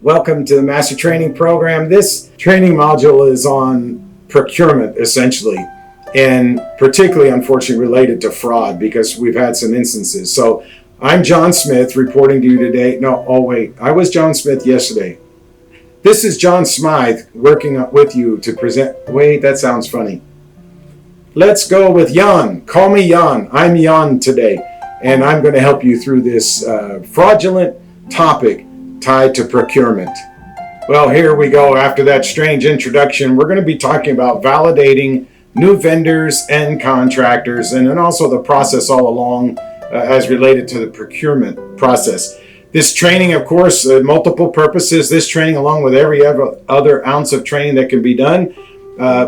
Welcome to the Master Training Program. This training module is on procurement, essentially, and particularly, unfortunately, related to fraud because we've had some instances. So I'm John Smith reporting to you today. I was John Smith yesterday. This is John Smythe working with you to present. Wait, that sounds funny. Let's go with Jan. Call me Jan. I'm Jan today, and I'm going to help you through this fraudulent topic tied to procurement. Well, here we go. After that strange introduction, we're going to be talking about validating new vendors and contractors, and then also the process all along as related to the procurement process. This training, of course, multiple purposes. This training, along with every other ounce of training that can be done,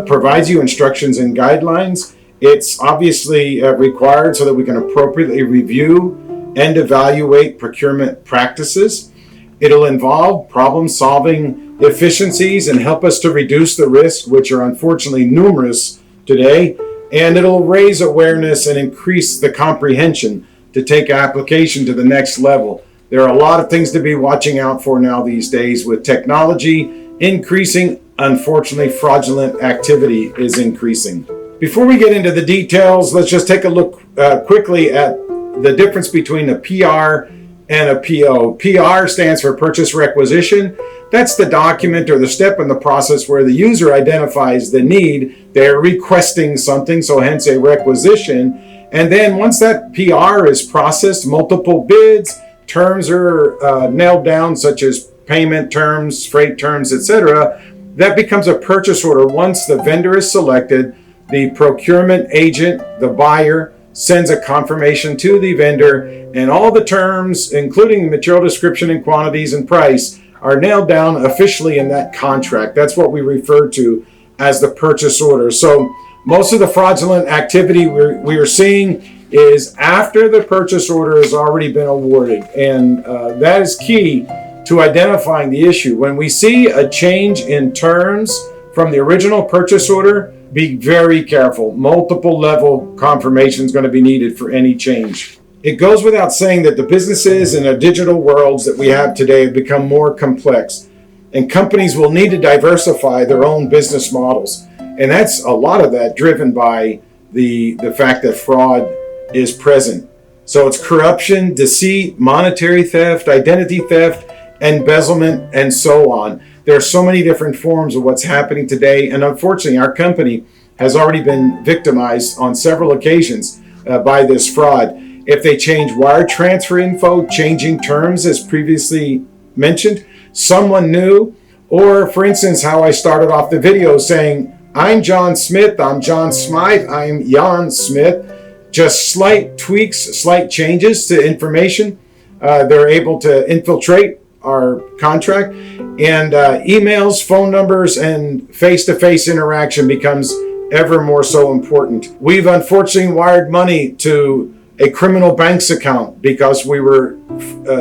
provides you instructions and guidelines. It's obviously required so that we can appropriately review and evaluate procurement practices. It'll involve problem-solving efficiencies and help us to reduce the risks, which are unfortunately numerous today. And it'll raise awareness and increase the comprehension to take application to the next level. There are a lot of things to be watching out for now these days with technology increasing. Unfortunately, fraudulent activity is increasing. Before we get into the details, let's just take a look quickly at the difference between a PR and a PO. PR stands for purchase requisition. That's the document or the step in the process where the user identifies the need. They're requesting something, so hence a requisition. And then once that PR is processed, multiple bids, terms are nailed down, such as payment terms, freight terms, etc. That becomes a purchase order. Once the vendor is selected, the procurement agent, the buyer, sends a confirmation to the vendor, and all the terms, including the material description and quantities and price, are nailed down officially in that contract. That's what we refer to as the purchase order. So most of the fraudulent activity we are seeing is after the purchase order has already been awarded, and that is key to identifying the issue. When we see a change in terms from the original purchase order, be very careful. Multiple level confirmation is going to be needed for any change. It goes without saying that the businesses and the digital worlds that we have today have become more complex, and companies will need to diversify their own business models. And that's a lot of that driven by the fact that fraud is present. So it's corruption, deceit, monetary theft, identity theft, embezzlement, and so on. There are so many different forms of what's happening today, and unfortunately our company has already been victimized on several occasions by this fraud. If they change wire transfer info, changing terms as previously mentioned, someone new, or for instance how I started off the video saying, I'm John Smith, I'm John Smythe, I'm Jan Smith, just slight tweaks, slight changes to information, they're able to infiltrate our contract, and emails, phone numbers, and face-to-face interaction becomes ever more so important. We've unfortunately wired money to a criminal bank's account because we were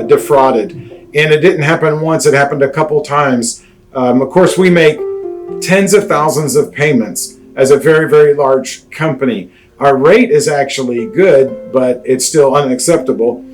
defrauded, and it didn't happen once, it happened a couple times. Of course, we make tens of thousands of payments as a very, very large company. Our rate is actually good, but it's still unacceptable.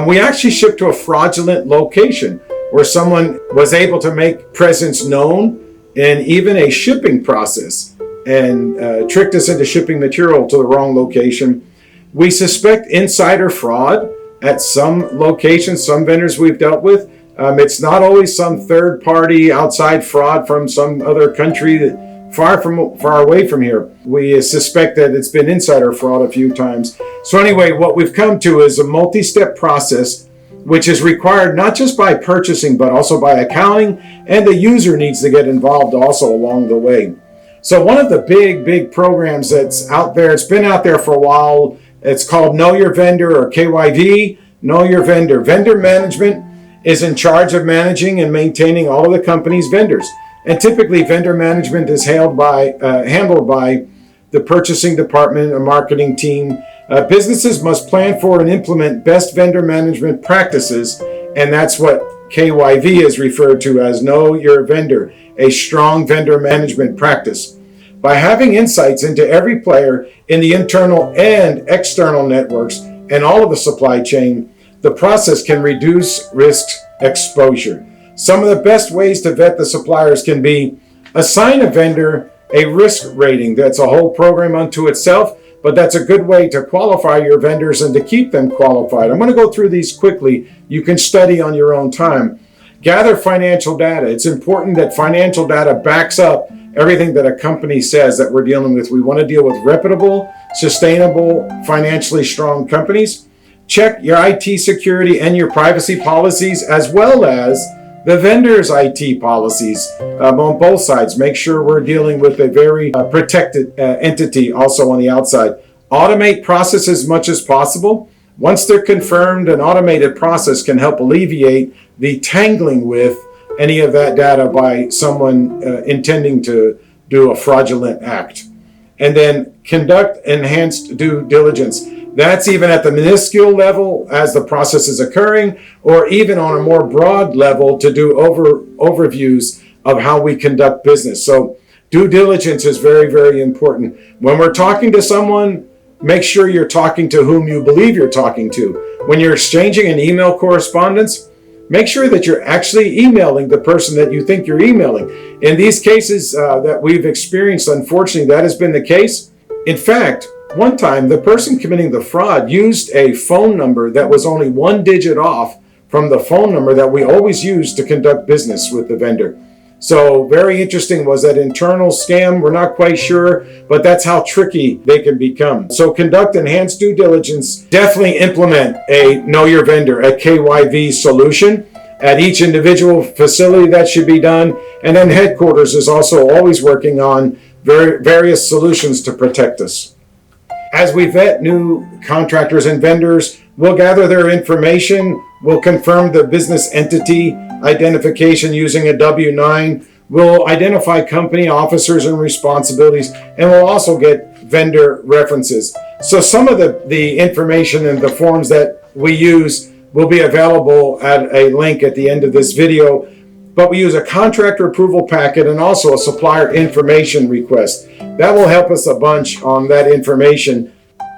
We actually shipped to a fraudulent location where someone was able to make presence known in even a shipping process and tricked us into shipping material to the wrong location. We suspect insider fraud at some locations, some vendors we've dealt with. It's not always some third party outside fraud from some other country that far away from here. We suspect that it's been insider fraud a few times. So anyway, what we've come to is a multi-step process which is required not just by purchasing, but also by accounting, and the user needs to get involved also along the way. So one of the big programs that's out there, it's been out there for a while, it's called Know Your Vendor, or KYV, Know Your Vendor. Vendor management is in charge of managing and maintaining all of the company's vendors. And typically vendor management is handled by the purchasing department, a marketing team. Businesses must plan for and implement best vendor management practices, and that's what KYV is referred to as Know Your Vendor, a strong vendor management practice. By having insights into every player in the internal and external networks and all of the supply chain, the process can reduce risk exposure. Some of the best ways to vet the suppliers can be assign a vendor a risk rating. That's a whole program unto itself, but that's a good way to qualify your vendors and to keep them qualified. I'm going to go through these quickly. You can study on your own time. Gather financial data. It's important that financial data backs up everything that a company says that we're dealing with. We want to deal with reputable, sustainable, financially strong companies. Check your IT security and your privacy policies, as well as the vendor's IT policies on both sides. Make sure we're dealing with a very protected entity also on the outside. Automate processes as much as possible. Once they're confirmed, an automated process can help alleviate the tangling with any of that data by someone intending to do a fraudulent act. And then conduct enhanced due diligence. That's even at the minuscule level as the process is occurring, or even on a more broad level to do overviews of how we conduct business. So due diligence is very, very important. When we're talking to someone, make sure you're talking to whom you believe you're talking to. When you're exchanging an email correspondence, make sure that you're actually emailing the person that you think you're emailing. In these cases that we've experienced, unfortunately, that has been the case. In fact, one time, the person committing the fraud used a phone number that was only one digit off from the phone number that we always use to conduct business with the vendor. So very interesting was that internal scam. We're not quite sure, but that's how tricky they can become. So conduct enhanced due diligence. Definitely implement a Know Your Vendor, a KYV solution at each individual facility. That should be done. And then headquarters is also always working on various solutions to protect us. As we vet new contractors and vendors, we'll gather their information. We'll confirm the business entity identification using a W-9. We'll identify company officers and responsibilities, and we'll also get vendor references. So some of the information and the forms that we use will be available at a link at the end of this video. But we use a contractor approval packet and also a supplier information request. That will help us a bunch on that information.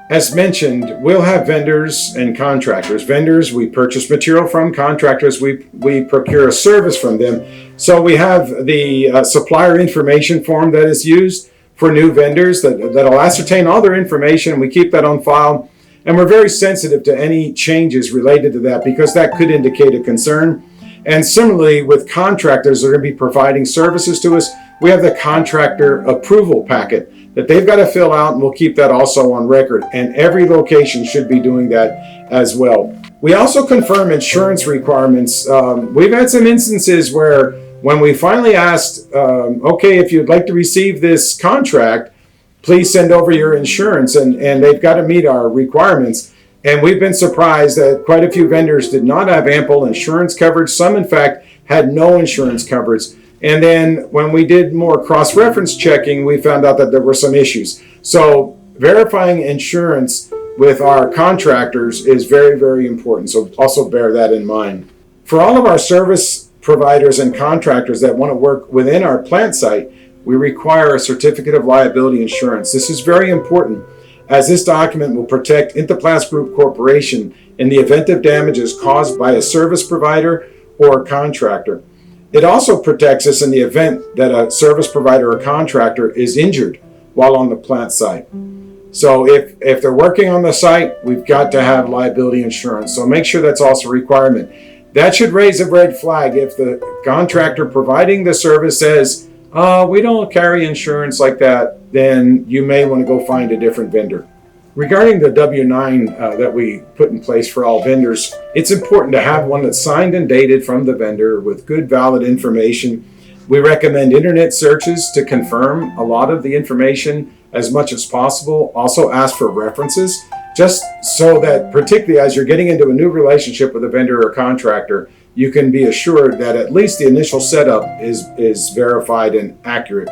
As mentioned, we'll have vendors and contractors. Vendors, we purchase material from. Contractors, we procure a service from them. So we have the supplier information form that is used for new vendors that'll ascertain all their information. We keep that on file. And we're very sensitive to any changes related to that because that could indicate a concern. And similarly, with contractors that are going to be providing services to us, we have the contractor approval packet that they've got to fill out, and we'll keep that also on record. And every location should be doing that as well. We also confirm insurance requirements. We've had some instances where when we finally asked, okay, if you'd like to receive this contract, please send over your insurance, and they've got to meet our requirements. And we've been surprised that quite a few vendors did not have ample insurance coverage. Some, in fact, had no insurance coverage. And then when we did more cross-reference checking, we found out that there were some issues. So verifying insurance with our contractors is very, very important. So also bear that in mind. For all of our service providers and contractors that want to work within our plant site, we require a certificate of liability insurance. This is very important, as this document will protect Inteplast Group Corporation in the event of damages caused by a service provider or contractor. It also protects us in the event that a service provider or contractor is injured while on the plant site. So if they're working on the site, we've got to have liability insurance. So make sure that's also a requirement. That should raise a red flag if the contractor providing the service says, we don't carry insurance like that, then you may want to go find a different vendor. Regarding the W-9 that we put in place for all vendors, it's important to have one that's signed and dated from the vendor with good, valid information. We recommend internet searches to confirm a lot of the information as much as possible. Also ask for references, just so that particularly as you're getting into a new relationship with a vendor or contractor, you can be assured that at least the initial setup is verified and accurate.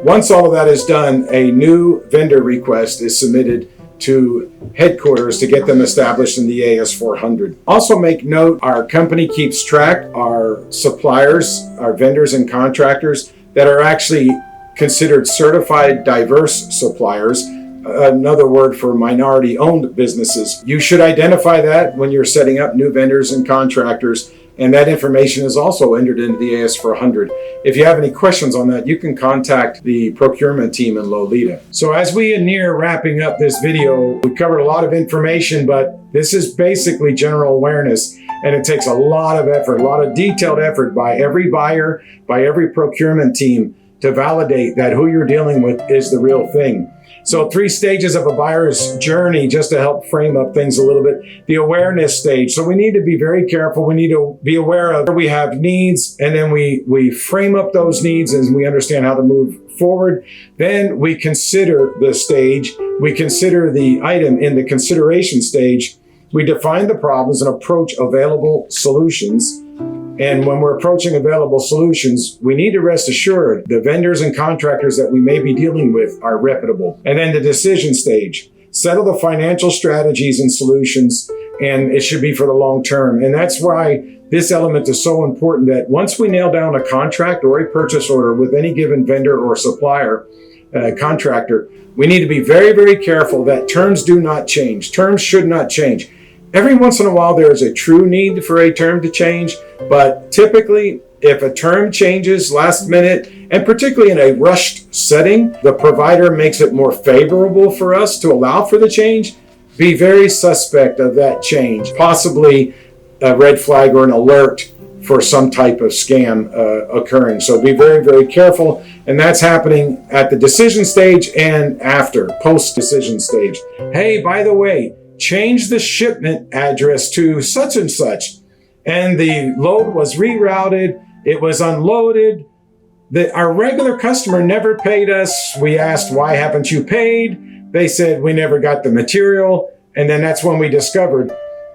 Once all of that is done, a new vendor request is submitted to headquarters to get them established in the AS400. Also make note, our company keeps track, our suppliers, our vendors and contractors that are actually considered certified diverse suppliers, another word for minority-owned businesses. You should identify that when you're setting up new vendors and contractors. And that information is also entered into the AS400. If you have any questions on that, you can contact the procurement team in Lolita. So as we near wrapping up this video, we covered a lot of information, but this is basically general awareness. And it takes a lot of effort, a lot of detailed effort by every buyer, by every procurement team to validate that who you're dealing with is the real thing. So 3 stages of a buyer's journey, just to help frame up things a little bit. The awareness stage. So we need to be very careful. We need to be aware of where we have needs, and then we frame up those needs and we understand how to move forward. Then we consider the stage. We consider the item in the consideration stage. We define the problems and approach available solutions. And when we're approaching available solutions, we need to rest assured the vendors and contractors that we may be dealing with are reputable. And then the decision stage, settle the financial strategies and solutions, and it should be for the long term. And that's why this element is so important, that once we nail down a contract or a purchase order with any given vendor or supplier, contractor, we need to be very, very careful that terms do not change. Terms should not change. Every once in a while, there is a true need for a term to change, but typically, if a term changes last minute, and particularly in a rushed setting, the provider makes it more favorable for us to allow for the change, be very suspect of that change, possibly a red flag or an alert for some type of scam occurring. So be very, very careful. And that's happening at the decision stage and after, post-decision stage. Hey, by the way, change the shipment address to such and such. And the load was rerouted. It was unloaded. Our regular customer never paid us. We asked, why haven't you paid? They said, we never got the material. And then that's when we discovered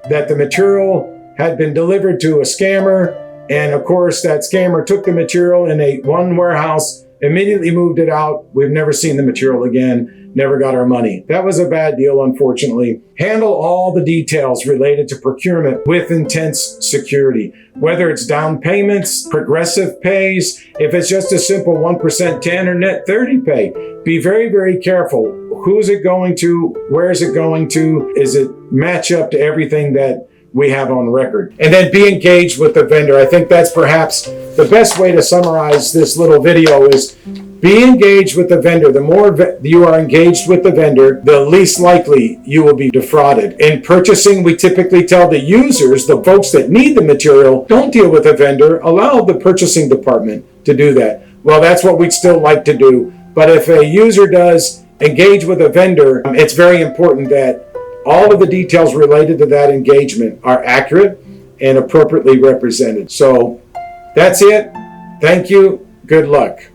that the material had been delivered to a scammer. And of course, that scammer took the material in one warehouse, immediately moved it out. We've never seen the material again, never got our money. That was a bad deal, unfortunately. Handle all the details related to procurement with intense security, whether it's down payments, progressive pays, if it's just a simple 1% 10 or net 30 pay. Be very, very careful. Who's it going to? Where is it going to? Is it match up to everything that we have on record? And then be engaged with the vendor. I think that's perhaps the best way to summarize this little video is be engaged with the vendor. The more you are engaged with the vendor, the least likely you will be defrauded. In purchasing, we typically tell the users, the folks that need the material, don't deal with the vendor. Allow the purchasing department to do that. Well, that's what we'd still like to do. But if a user does engage with a vendor, it's very important that all of the details related to that engagement are accurate and appropriately represented. So that's it. Thank you. Good luck.